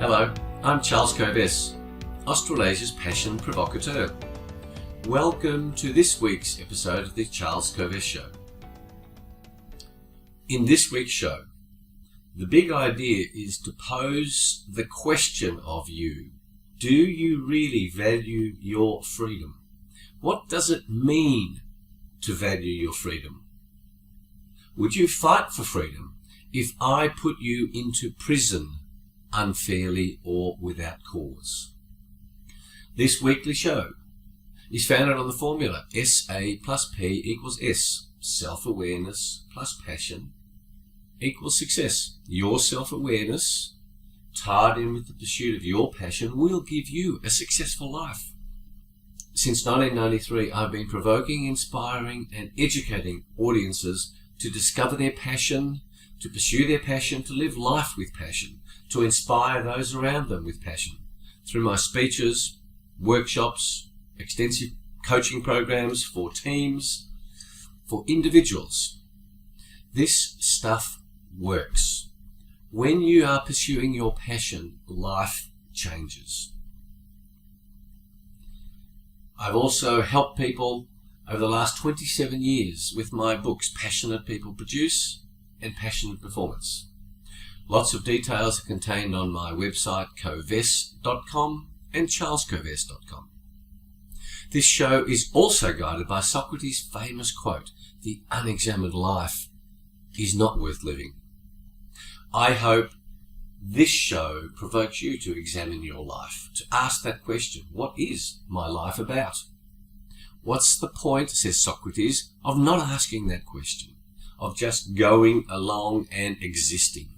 Hello, I'm Charles Coves, Australasia's passion provocateur. Welcome to this week's episode of the Charles Coves Show. In this week's show, the big idea is to pose the question of you. Do you really value your freedom? What does it mean to value your freedom? Would you fight for freedom if I put you into prison unfairly or without cause? This weekly show is founded on the formula SA plus P equals S. Self-awareness plus passion equals success. Your self-awareness, tied in with the pursuit of your passion, will give you a successful life. Since 1993, I've been provoking, inspiring, and educating audiences to discover their passion, to pursue their passion, to live life with passion, to inspire those around them with passion. Through my speeches, workshops, extensive coaching programs for teams, for individuals. This stuff works. When you are pursuing your passion, life changes. I've also helped people over the last 27 years with my books, Passionate People Produce and Passionate Performance. Lots of details are contained on my website, coves.com and charlescoves.com. This show is also guided by Socrates' famous quote, "The unexamined life is not worth living." I hope this show provokes you to examine your life, to ask that question, what is my life about? What's the point, says Socrates, of not asking that question, of just going along and existing?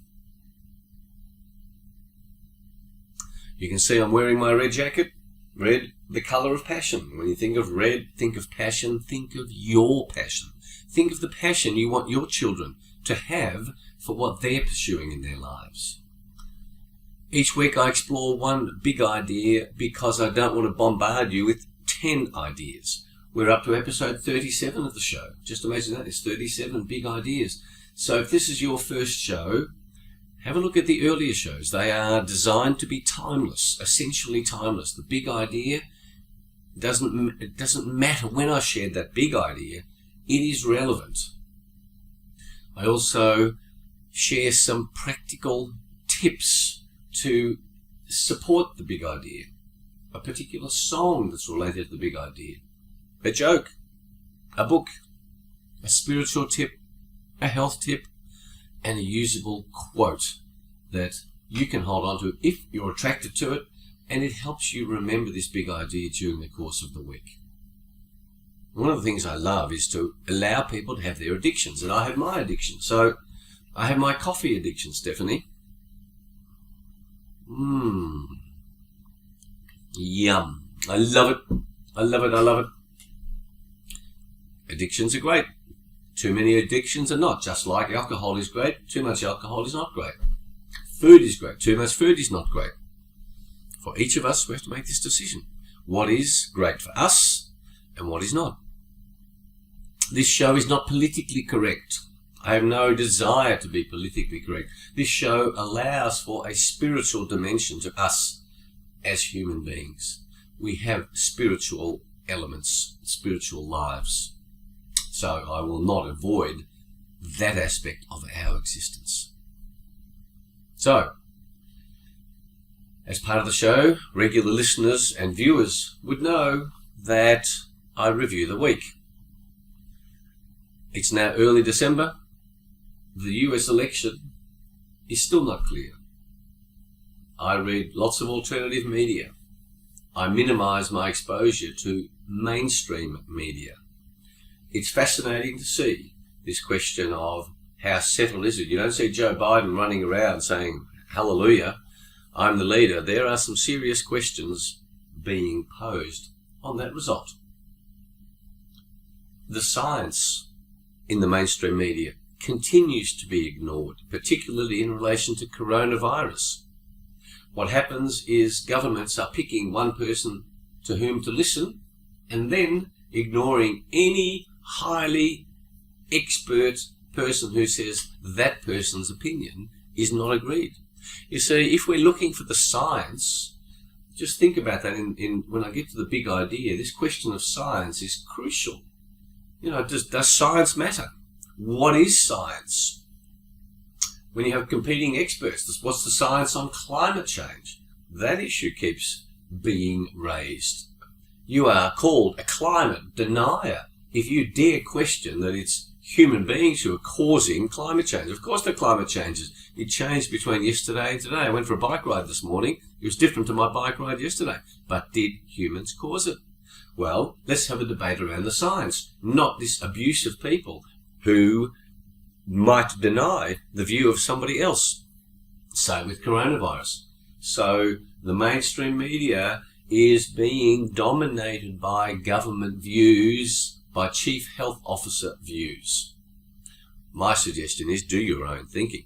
You can see I'm wearing my red jacket. Red, the colour of passion. When you think of red, think of passion, think of your passion. Think of the passion you want your children to have for what they're pursuing in their lives. Each week I explore one big idea because I don't want to bombard you with 10 ideas. We're up to episode 37 of the show. Just imagine that, there's 37 big ideas. So if this is your first show, have a look at the earlier shows. They are designed to be timeless, essentially timeless. The big idea, it doesn't matter when I shared that big idea, it is relevant. I also share some practical tips to support the big idea. A particular song that's related to the big idea. A joke, a book, a spiritual tip, a health tip, and a usable quote that you can hold on to if you're attracted to it, and it helps you remember this big idea during the course of the week. One of the things I love is to allow people to have their addictions, and I have my addiction. So I have my coffee addiction, Stephanie. Yum. I love it. I love it. I love it. Addictions are great. Too many addictions are not. Just like alcohol is great, too much alcohol is not great. Food is great, too much food is not great. For each of us, we have to make this decision. What is great for us and what is not? This show is not politically correct. I have no desire to be politically correct. This show allows for a spiritual dimension to us as human beings. We have spiritual elements, spiritual lives. So I will not avoid that aspect of our existence. So, as part of the show, regular listeners and viewers would know that I review the week. It's now early December. The US election is still not clear. I read lots of alternative media. I minimize my exposure to mainstream media. It's fascinating to see this question of how settled is it. You don't see Joe Biden running around saying, hallelujah, I'm the leader. There are some serious questions being posed on that result. The science in the mainstream media continues to be ignored, particularly in relation to coronavirus. What happens is governments are picking one person to whom to listen and then ignoring any highly expert person who says that person's opinion is not agreed. You see, if we're looking for the science, just think about that when I get to the big idea, this question of science is crucial. You know, does science matter? What is science? When you have competing experts, what's the science on climate change? That issue keeps being raised. You are called a climate denier if you dare question that it's human beings who are causing climate change. Of course the climate changes. It changed between yesterday and today. I went for a bike ride this morning. It was different to my bike ride yesterday. But did humans cause it? Well, let's have a debate around the science, not this abuse of people who might deny the view of somebody else. Same with coronavirus. So the mainstream media is being dominated by government views, by chief health officer views. My suggestion is do your own thinking.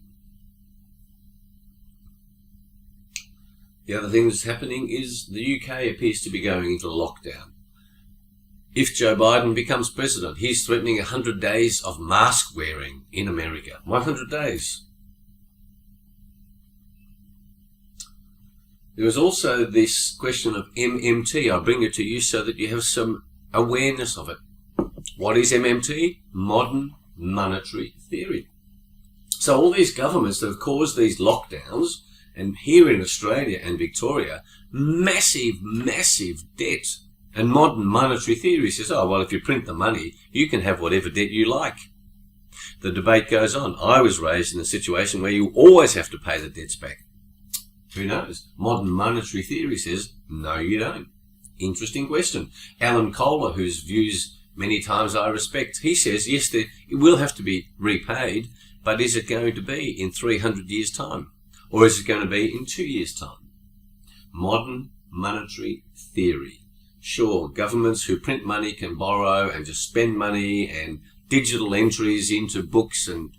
The other thing that's happening is the UK appears to be going into lockdown. If Joe Biden becomes president, he's threatening 100 days of mask wearing in America. 100 days. There is also this question of MMT. I'll bring it to you so that you have some awareness of it. What is MMT? Modern monetary theory. So all these governments that have caused these lockdowns, and here in Australia and Victoria, massive debt. And modern monetary theory says, oh, well, if you print the money, you can have whatever debt you like. The debate goes on. I was raised in a situation where you always have to pay the debts back. Who knows? Modern monetary theory says, no, you don't. Interesting question. Alan Kohler, whose views many times I respect, he says, yes, it will have to be repaid, but is it going to be in 300 years' time? Or is it going to be in 2 years' time? Modern monetary theory. Sure, governments who print money can borrow and just spend money and digital entries into books, and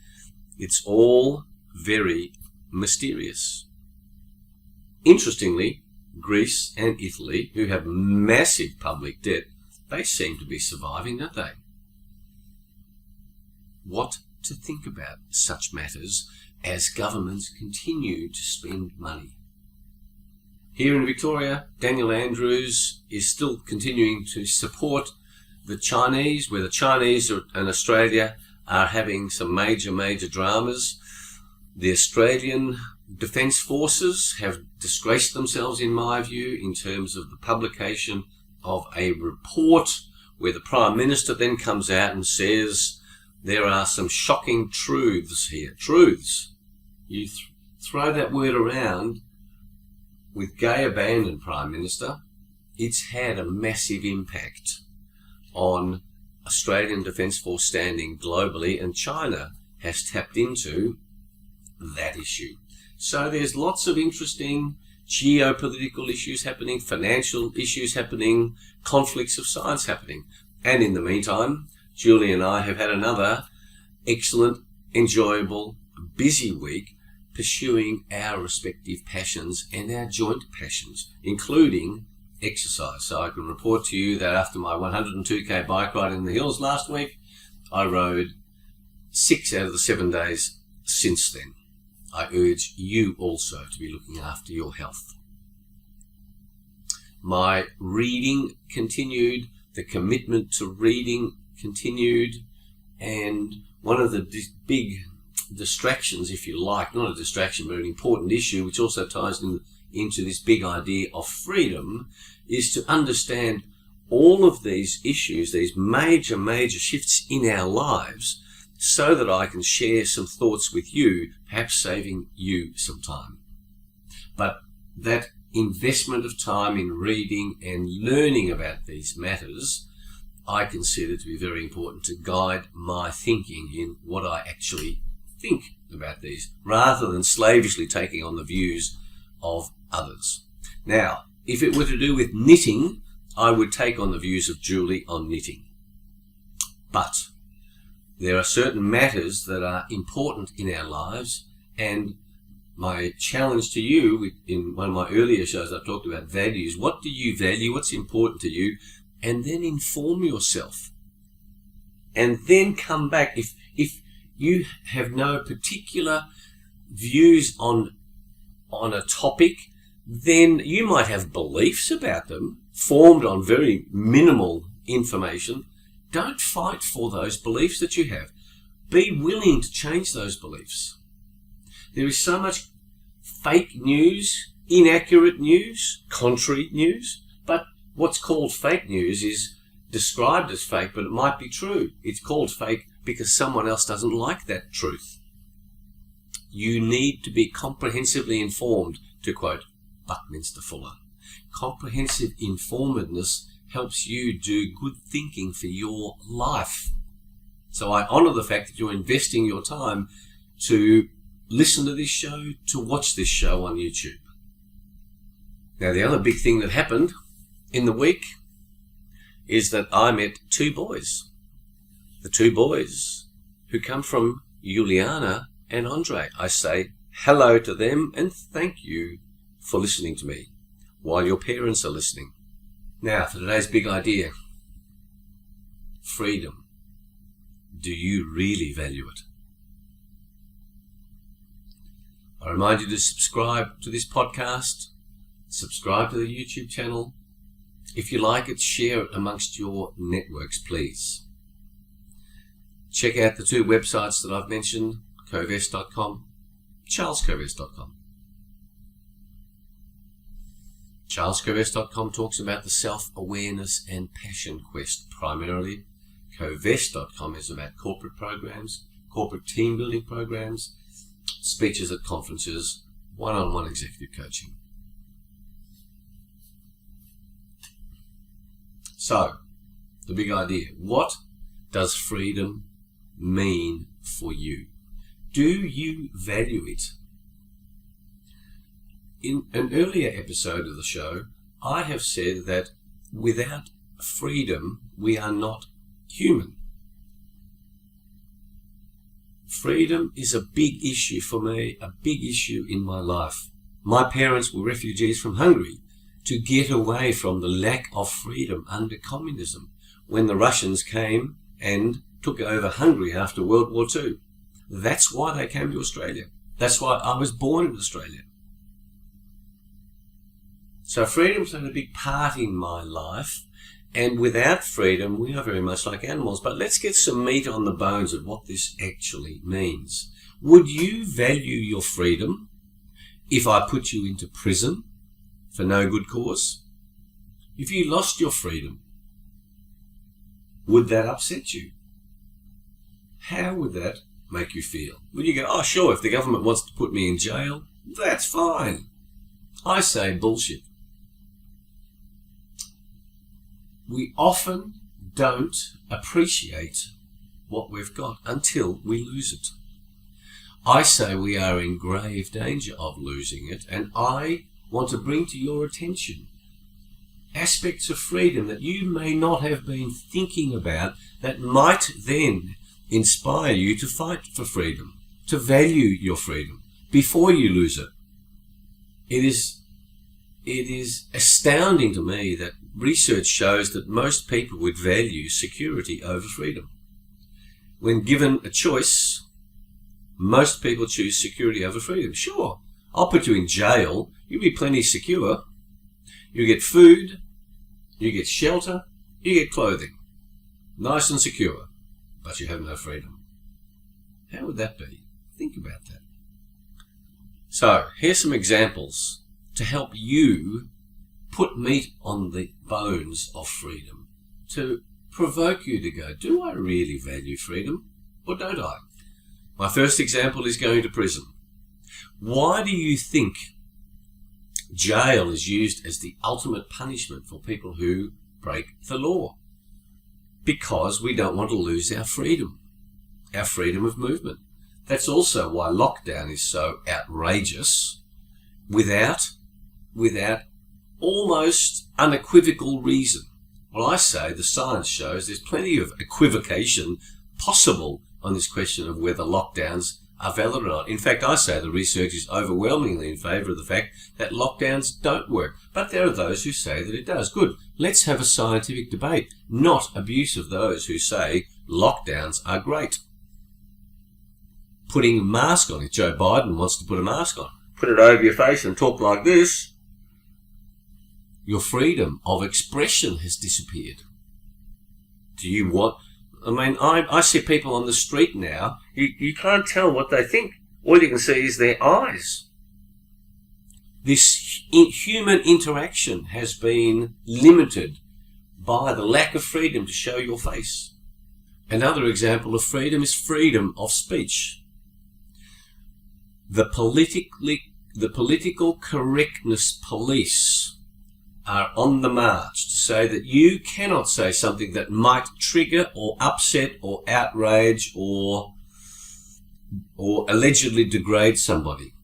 it's all very mysterious. Interestingly, Greece and Italy, who have massive public debt, they seem to be surviving, don't they? What to think about such matters as governments continue to spend money? Here in Victoria, Daniel Andrews is still continuing to support the Chinese, where the Chinese and Australia are having some major dramas. The Australian Defence Forces have disgraced themselves, in my view, in terms of the publication of a report where the Prime Minister then comes out and says there are some shocking truths here. Truths. You throw that word around with gay abandon, Prime Minister. It's had a massive impact on Australian Defence Force standing globally, and China has tapped into that issue. So there's lots of interesting geopolitical issues happening, financial issues happening, conflicts of science happening. And in the meantime, Julie and I have had another excellent, enjoyable, busy week pursuing our respective passions and our joint passions, including exercise. So I can report to you that after my 102k bike ride in the hills last week, I rode 6 out of the 7 days since then. I urge you also to be looking after your health. My reading continued, the commitment to reading continued, and one of the big distractions, if you like, not a distraction but an important issue, which also ties into this big idea of freedom, is to understand all of these issues, these major shifts in our lives, so that I can share some thoughts with you, perhaps saving you some time. But that investment of time in reading and learning about these matters, I consider to be very important to guide my thinking in what I actually think about these, rather than slavishly taking on the views of others. Now, if it were to do with knitting, I would take on the views of Julie on knitting. But there are certain matters that are important in our lives, and my challenge to you, in one of my earlier shows I talked about values. What do you value? What's important to you? And then inform yourself. And then come back. If you have no particular views on on a topic, then you might have beliefs about them formed on very minimal information. Don't fight for those beliefs that you have. Be willing to change those beliefs. There is so much fake news, inaccurate news, contrary news, but what's called fake news is described as fake, but it might be true. It's called fake because someone else doesn't like that truth. You need to be comprehensively informed, to quote Buckminster Fuller. Comprehensive informedness helps you do good thinking for your life. So I honour the fact that you're investing your time to listen to this show, to watch this show on YouTube. Now, the other big thing that happened in the week is that I met two boys. The two boys who come from Juliana and Andre. I say hello to them and thank you for listening to me while your parents are listening. Now, for today's big idea. Freedom. Do you really value it? I remind you to subscribe to this podcast, subscribe to the YouTube channel. If you like it, share it amongst your networks, please. Check out the two websites that I've mentioned, covest.com, charlescovest.com. charlescovest.com talks about the self-awareness and passion quest primarily. Covest.com is about corporate programs, corporate team building programs, speeches at conferences, one-on-one executive coaching. So, the big idea. What does freedom mean for you? Do you value it? In an earlier episode of the show, I have said that without freedom, we are not human. Freedom is a big issue for me, a big issue in my life. My parents were refugees from Hungary to get away from the lack of freedom under communism when the Russians came and took over Hungary after World War II. That's why they came to Australia. That's why I was born in Australia. So freedom's had a big part in my life, and without freedom, we are very much like animals. But let's get some meat on the bones of what this actually means. Would you value your freedom if I put you into prison for no good cause? If you lost your freedom, would that upset you? How would that make you feel? Would you go, oh sure, if the government wants to put me in jail, that's fine? I say bullshit. We often don't appreciate what we've got until we lose it. I say we are in grave danger of losing it, and I want to bring to your attention aspects of freedom that you may not have been thinking about that might then inspire you to fight for freedom, to value your freedom before you lose it. It is astounding to me that research shows that most people would value security over freedom. When given a choice, most people choose security over freedom. Sure, I'll put you in jail. You'll be plenty secure. You get food, you get shelter, you get clothing. Nice and secure, but you have no freedom. How would that be? Think about that. So, here's some examples to help you put meat on the bones of freedom, to provoke you to go, do I really value freedom or don't I? My first example is going to prison. Why do you think jail is used as the ultimate punishment for people who break the law? Because we don't want to lose our freedom of movement. That's also why lockdown is so outrageous without almost unequivocal reason. Well, I say the science shows there's plenty of equivocation possible on this question of whether lockdowns are valid or not. In fact, I say the research is overwhelmingly in favour of the fact that lockdowns don't work. But there are those who say that it does. Good. Let's have a scientific debate, not abuse of those who say lockdowns are great. Putting a mask on, if Joe Biden wants to put a mask on, put it over your face and talk like this, your freedom of expression has disappeared. Do you want... I mean, I see people on the street now, you can't tell what they think. All you can see is their eyes. This human interaction has been limited by the lack of freedom to show your face. Another example of freedom is freedom of speech. The political correctness police are on the march to say that you cannot say something that might trigger or upset or outrage or allegedly degrade somebody.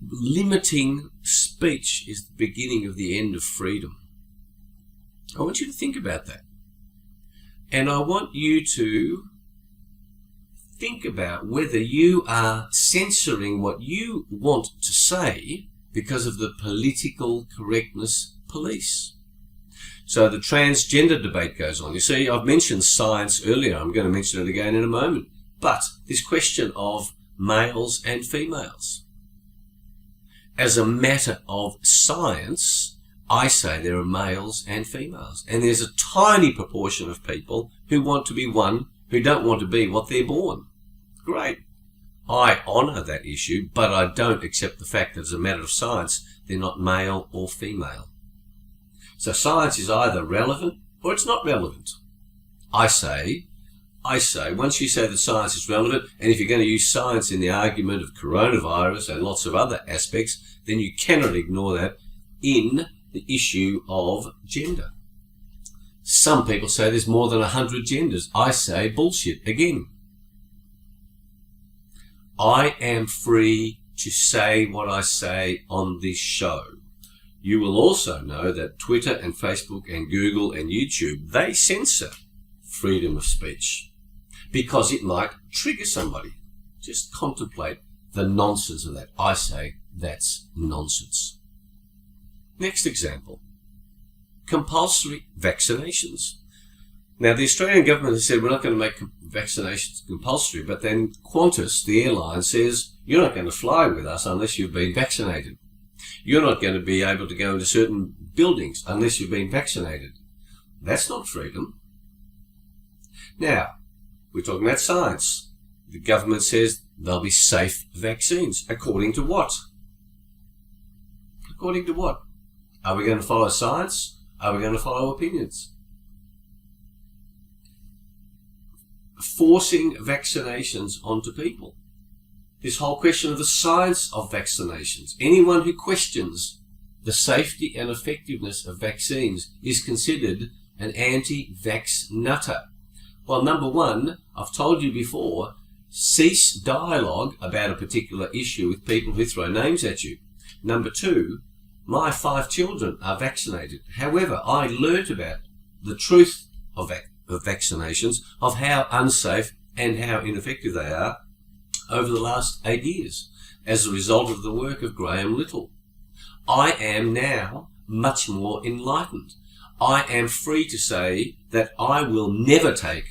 Limiting speech is the beginning of the end of freedom. I want you to think about that. And I want you to think about whether you are censoring what you want to say because of the political correctness police. So the transgender debate goes on. You see, I've mentioned science earlier. I'm going to mention it again in a moment. But this question of males and females. As a matter of science, I say there are males and females. And there's a tiny proportion of people who want to be one, who don't want to be what they're born. Great. I honour that issue, but I don't accept the fact that as a matter of science, they're not male or female. So science is either relevant or it's not relevant. I say, once you say that science is relevant, and if you're going to use science in the argument of coronavirus and lots of other aspects, then you cannot ignore that in the issue of gender. Some people say there's more than 100 genders. I say bullshit again. I am free to say what I say on this show. You will also know that Twitter and Facebook and Google and YouTube, they censor freedom of speech because it might trigger somebody. Just contemplate the nonsense of that. I say that's nonsense. Next example, compulsory vaccinations. Now, the Australian government has said we're not going to make vaccinations compulsory, but then Qantas, the airline, says you're not going to fly with us unless you've been vaccinated. You're not going to be able to go into certain buildings unless you've been vaccinated. That's not freedom. Now, we're talking about science. The government says there'll be safe vaccines. According to what? According to what? Are we going to follow science? Are we going to follow opinions? Forcing vaccinations onto people. This whole question of the science of vaccinations. Anyone who questions the safety and effectiveness of vaccines is considered an anti-vax nutter. Well, number one, I've told you before, cease dialogue about a particular issue with people who throw names at you. Number two, my 5 children are vaccinated. However, I learnt about the truth of vaccinations, of how unsafe and how ineffective they are over the last 8 years as a result of the work of Graham Little. I am now much more enlightened. I am free to say that I will never take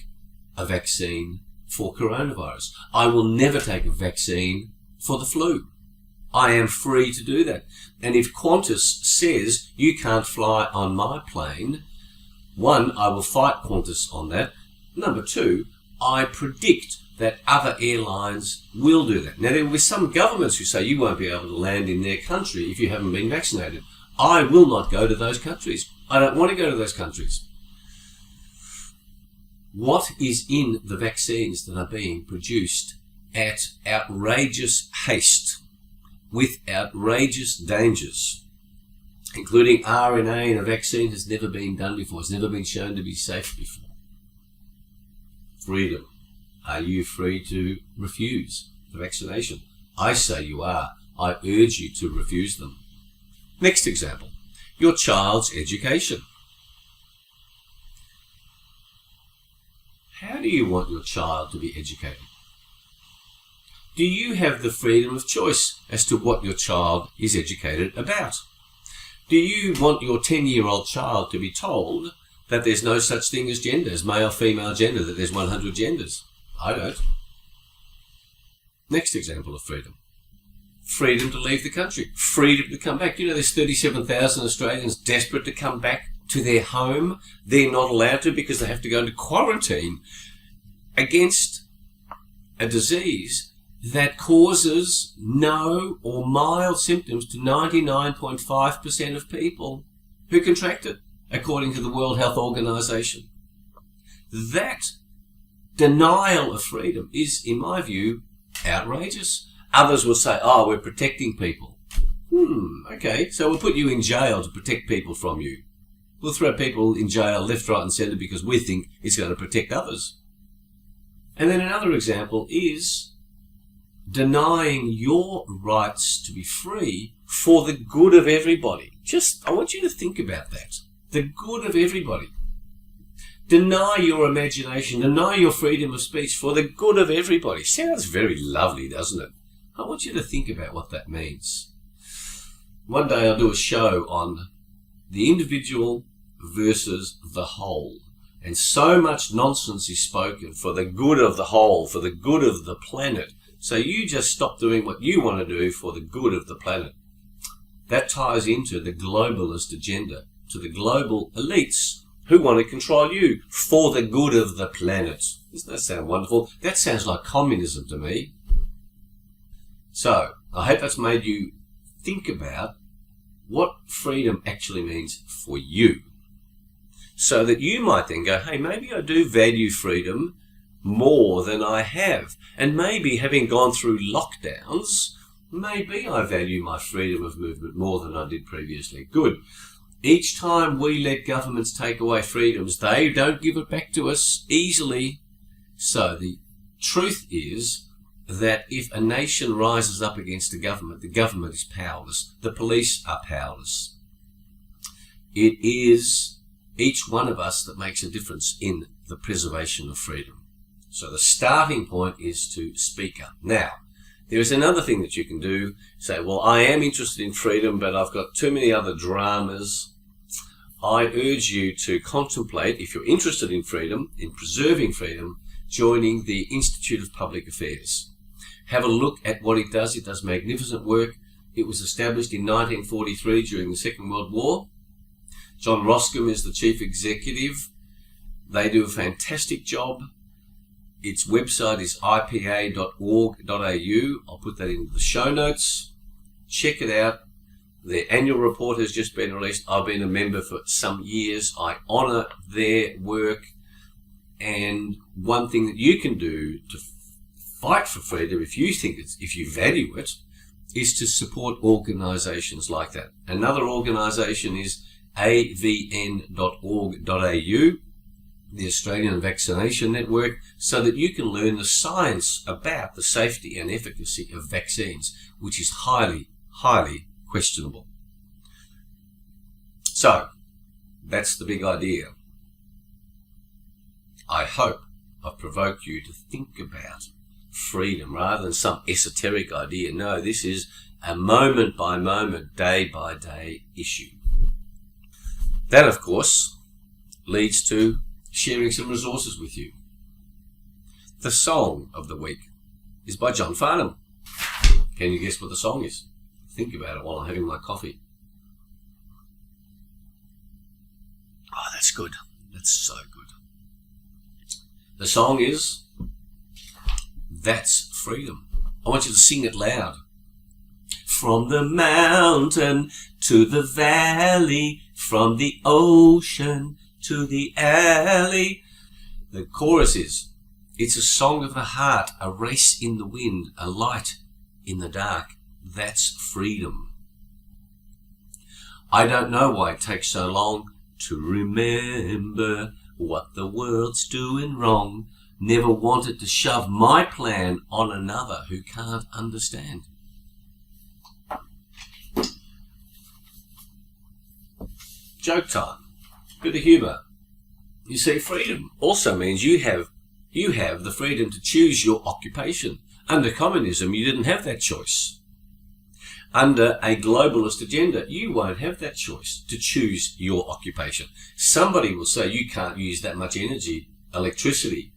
a vaccine for coronavirus. I will never take a vaccine for the flu. I am free to do that. And if Qantas says you can't fly on my plane, one, I will fight Qantas on that. Number two, I predict that other airlines will do that. Now, there will be some governments who say you won't be able to land in their country if you haven't been vaccinated. I will not go to those countries. I don't want to go to those countries. What is in the vaccines that are being produced at outrageous haste with outrageous dangers, including RNA in a vaccine, has never been done before. It's never been shown to be safe before. Freedom. Are you free to refuse the vaccination? I say you are. I urge you to refuse them. Next example, your child's education. How do you want your child to be educated? Do you have the freedom of choice as to what your child is educated about? Do you want your 10-year-old child to be told that there's no such thing as gender, as male, female gender, that there's 100 genders? I don't. Next example of freedom. Freedom to leave the country. Freedom to come back. You know, there's 37,000 Australians desperate to come back to their home. They're not allowed to because they have to go into quarantine against a disease that causes no or mild symptoms to 99.5% of people who contract it, according to the World Health Organization. That denial of freedom is, in my view, outrageous. Others will say, oh, we're protecting people. Okay, so we'll put you in jail to protect people from you. We'll throw people in jail left, right and centre because we think it's going to protect others. And then another example is denying your rights to be free for the good of everybody. I want you to think about that. The good of everybody. Deny your imagination, deny your freedom of speech for the good of everybody. Sounds very lovely, doesn't it? I want you to think about what that means. One day I'll do a show on the individual versus the whole. And so much nonsense is spoken for the good of the whole, for the good of the planet. So you just stop doing what you want to do for the good of the planet. That ties into the globalist agenda, to the global elites who want to control you for the good of the planet. Doesn't that sound wonderful? That sounds like communism to me. So, I hope that's made you think about what freedom actually means for you. So that you might then go, hey, maybe I do value freedom more than I have. And maybe having gone through lockdowns, maybe I value my freedom of movement more than I did previously. Good. Each time we let governments take away freedoms, they don't give it back to us easily. So the truth is that if a nation rises up against the government is powerless. The police are powerless. It is each one of us that makes a difference in the preservation of freedom. So the starting point is to speak up. Now, there is another thing that you can do. Say, well, I am interested in freedom, but I've got too many other dramas. I urge you to contemplate, if you're interested in freedom, in preserving freedom, joining the Institute of Public Affairs. Have a look at what it does. It does magnificent work. It was established in 1943 during the Second World War. John Roscombe is the chief executive. They do a fantastic job. Its website is ipa.org.au. I'll put that in the show notes. Check it out. Their annual report has just been released. I've been a member for some years. I honour their work. And one thing that you can do to fight for freedom, if you value it, is to support organisations like that. Another organisation is avn.org.au, the Australian Vaccination Network, so that you can learn the science about the safety and efficacy of vaccines, which is highly, highly questionable. So, that's the big idea. I hope I've provoked you to think about freedom rather than some esoteric idea. No, this is a moment by moment, day by day issue. That, of course, leads to sharing some resources with you. The song of the week is by John Farnham. Can you guess what the song is? Think about it while I'm having my coffee. Oh, that's good. That's so good. The song is That's Freedom. I want you to sing it loud. From the mountain to the valley, from the ocean to the alley. The chorus is, it's a song of the heart, a race in the wind, a light in the dark. That's freedom. I don't know why it takes so long to remember what the world's doing wrong. Never wanted to shove my plan on another who can't understand. Joke time. Bit of humour. You see, freedom also means you have the freedom to choose your occupation. Under communism, you didn't have that choice. Under a globalist agenda, you won't have that choice to choose your occupation. Somebody will say you can't use that much energy, electricity,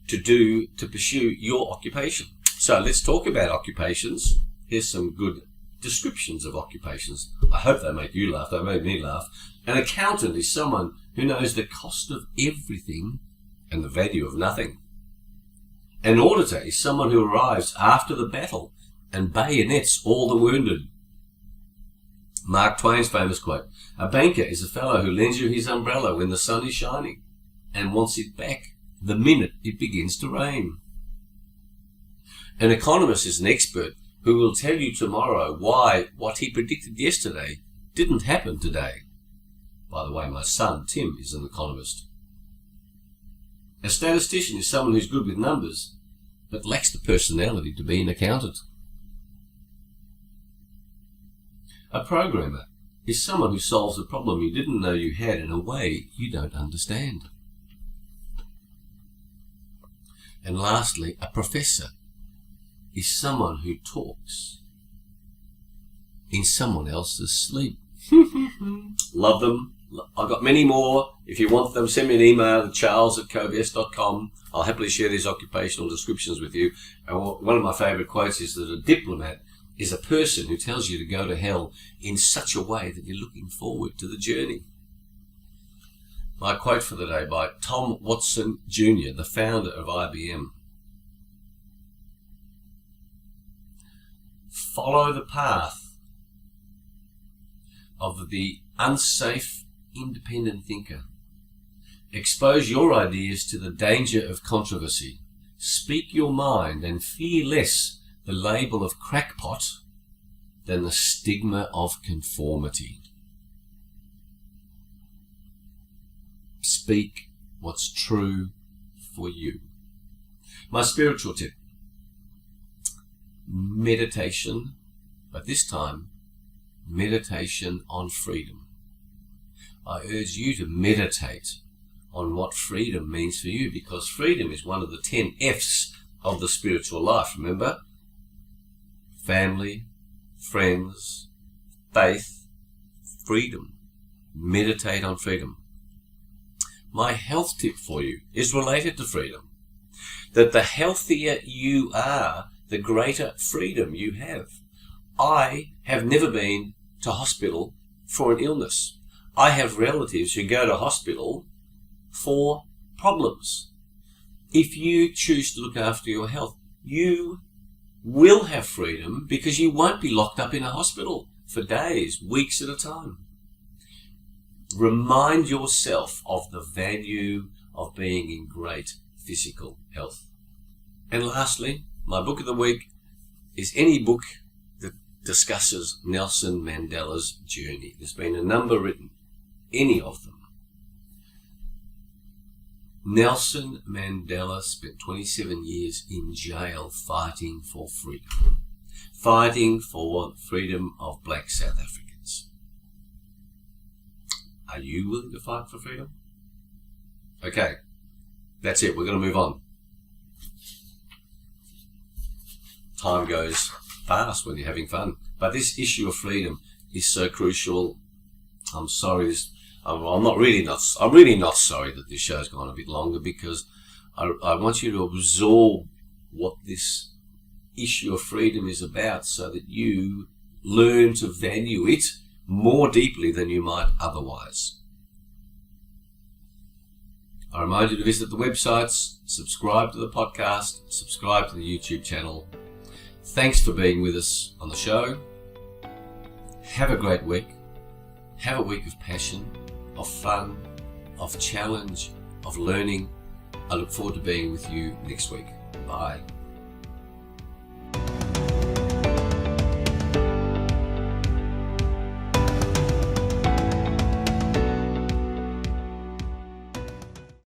to pursue your occupation. So let's talk about occupations. Here's some good descriptions of occupations. I hope they make you laugh. They made me laugh. An accountant is someone who knows the cost of everything and the value of nothing. An auditor is someone who arrives after the battle and bayonets all the wounded. Mark Twain's famous quote, "A banker is a fellow who lends you his umbrella when the sun is shining and wants it back the minute it begins to rain." An economist is an expert who will tell you tomorrow why what he predicted yesterday didn't happen today. By the way, my son, Tim, is an economist. A statistician is someone who's good with numbers, but lacks the personality to be an accountant. A programmer is someone who solves a problem you didn't know you had in a way you don't understand. And lastly, a professor is someone who talks in someone else's sleep. Love them. I've got many more. If you want them, send me an email at charles@cobs.com. I'll happily share these occupational descriptions with you. And one of my favourite quotes is that a diplomat is a person who tells you to go to hell in such a way that you're looking forward to the journey. My quote for the day by Tom Watson Jr., the founder of IBM. Follow the path of the unsafe, independent thinker. Expose your ideas to the danger of controversy. Speak your mind and fear less the label of crackpot than the stigma of conformity. Speak what's true for you. My spiritual tip. Meditation, but this time, meditation on freedom. I urge you to meditate on what freedom means for you, because freedom is one of the 10 F's of the spiritual life, remember? Family, friends, faith, freedom. Meditate on freedom. My health tip for you is related to freedom. That the healthier you are, the greater freedom you have. I have never been to hospital for an illness. I have relatives who go to hospital for problems. If you choose to look after your health, you will have freedom because you won't be locked up in a hospital for days, weeks at a time. Remind yourself of the value of being in great physical health. And lastly, my book of the week is any book that discusses Nelson Mandela's journey. There's been a number written, any of them. Nelson Mandela spent 27 years in jail fighting for freedom. Fighting for freedom of black South Africans. Are you willing to fight for freedom? Okay, that's it. We're going to move on. Time goes fast when you're having fun. But this issue of freedom is so crucial. I'm sorry. I'm really not sorry that this show's gone a bit longer, because I want you to absorb what this issue of freedom is about so that you learn to value it more deeply than you might otherwise. I remind you to visit the websites, subscribe to the podcast, subscribe to the YouTube channel. Thanks for being with us on the show. Have a great week. Have a week of passion, of fun, of challenge, of learning. I look forward to being with you next week. Bye.